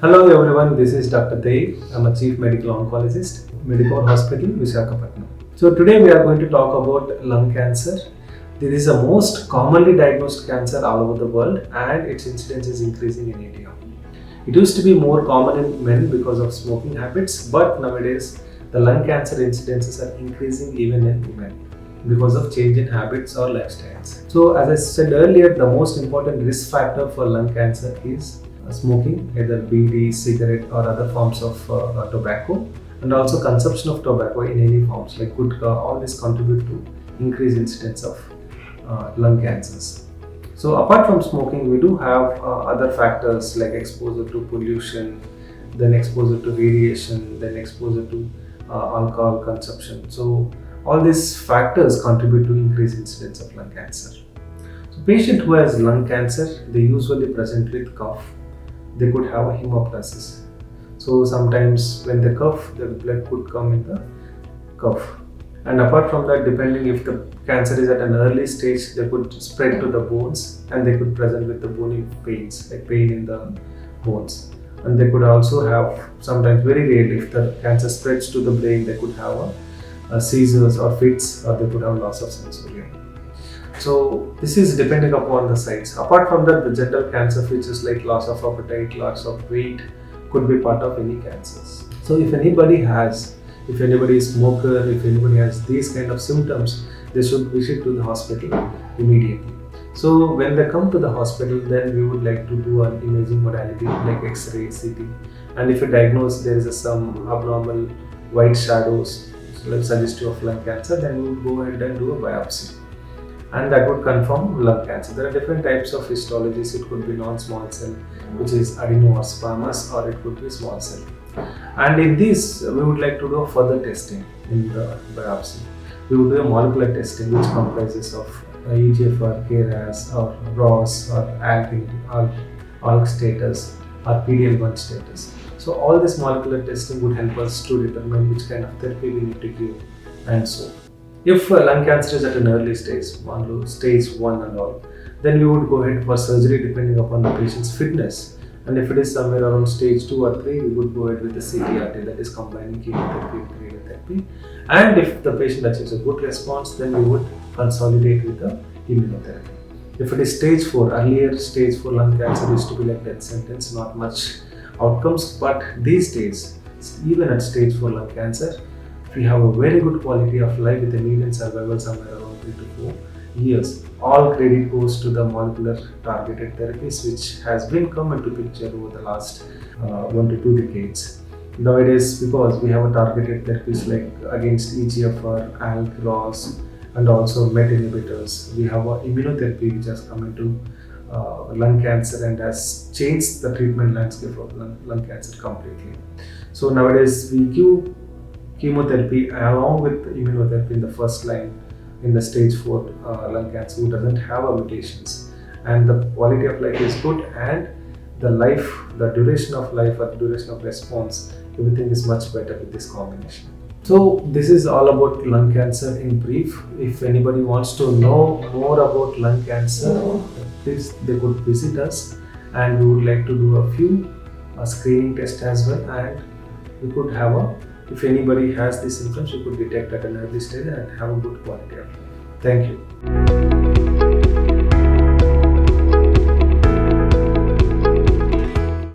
Hello everyone, this is Dr. Dev. I'm a Chief Medical Oncologist, Medicover Hospital, Visakhapatnam. So today we are going to talk about lung cancer. This is the most commonly diagnosed cancer all over the world and its incidence is increasing in India. It used to be more common in men because of smoking habits, but nowadays the lung cancer incidences are increasing even in women because of change in habits or lifestyles. So as I said earlier, the most important risk factor for lung cancer is smoking, either BD, cigarette or other forms of tobacco, and also consumption of tobacco in any forms like gutka. All this contribute to increased incidence of lung cancers. So apart from smoking, we do have other factors like exposure to pollution, then exposure to radiation, then exposure to alcohol consumption. So all these factors contribute to increased incidence of lung cancer. So patient who has lung cancer, they usually present with cough. They could have a hemoptysis. So sometimes when they cough, the blood could come in the cough. And apart from that, depending if the cancer is at an early stage, they could spread to the bones and they could present with the bony pains, like pain in the bones. And they could also have, sometimes very rarely, if the cancer spreads to the brain, they could have a seizures or fits, or they could have loss of sensorium. So this is depending upon the size. Apart from that, the general cancer features like loss of appetite, loss of weight could be part of any cancers. So if anybody is a smoker, if anybody has these kind of symptoms, they should visit to the hospital immediately. So when they come to the hospital, then we would like to do an imaging modality like X-ray, CT, and if you diagnose there is some abnormal white shadows like suggestive of lung cancer, then we would go ahead and do a biopsy. And that would confirm lung cancer. There are different types of histologies. It could be non-small cell, which is adeno or squamous, or it could be small cell. And in this, we would like to do a further testing in the biopsy. We would do a molecular testing, which comprises of EGFR, KRAS, or ROS, or ALK status, or PD-L1 status. So all this molecular testing would help us to determine which kind of therapy we need to give, and so. If lung cancer is at an early stage, stage 1 and all, then we would go ahead for surgery depending upon the patient's fitness. And if it is somewhere around stage 2 or 3, we would go ahead with the CTRT, that is combining chemotherapy with radiotherapy. And if the patient achieves a good response, then we would consolidate with the immunotherapy. If it is stage 4, earlier stage 4 lung cancer used to be like death sentence, not much outcomes. But these days, even at stage 4 lung cancer, we have a very good quality of life with a median survival somewhere around 3 to 4 years. All credit goes to the molecular targeted therapies, which has been come into picture over the last 1 to 2 decades. Nowadays, because we have a targeted therapies like against EGFR, ALK, ROS, and also MET inhibitors. We have a immunotherapy which has come into lung cancer and has changed the treatment landscape of lung cancer completely. So nowadays, we give chemotherapy along with immunotherapy in the first line in the stage 4 lung cancer who doesn't have mutations, and the quality of life is good, and the duration of life or duration of response, everything is much better with this combination. So this is all about lung cancer in brief. If anybody wants to know more about lung cancer, please they could visit us, and we would like to do a few screening tests as well, and we could have if anybody has these symptoms, you could detect at an early stage and have a good quality of life. Thank you.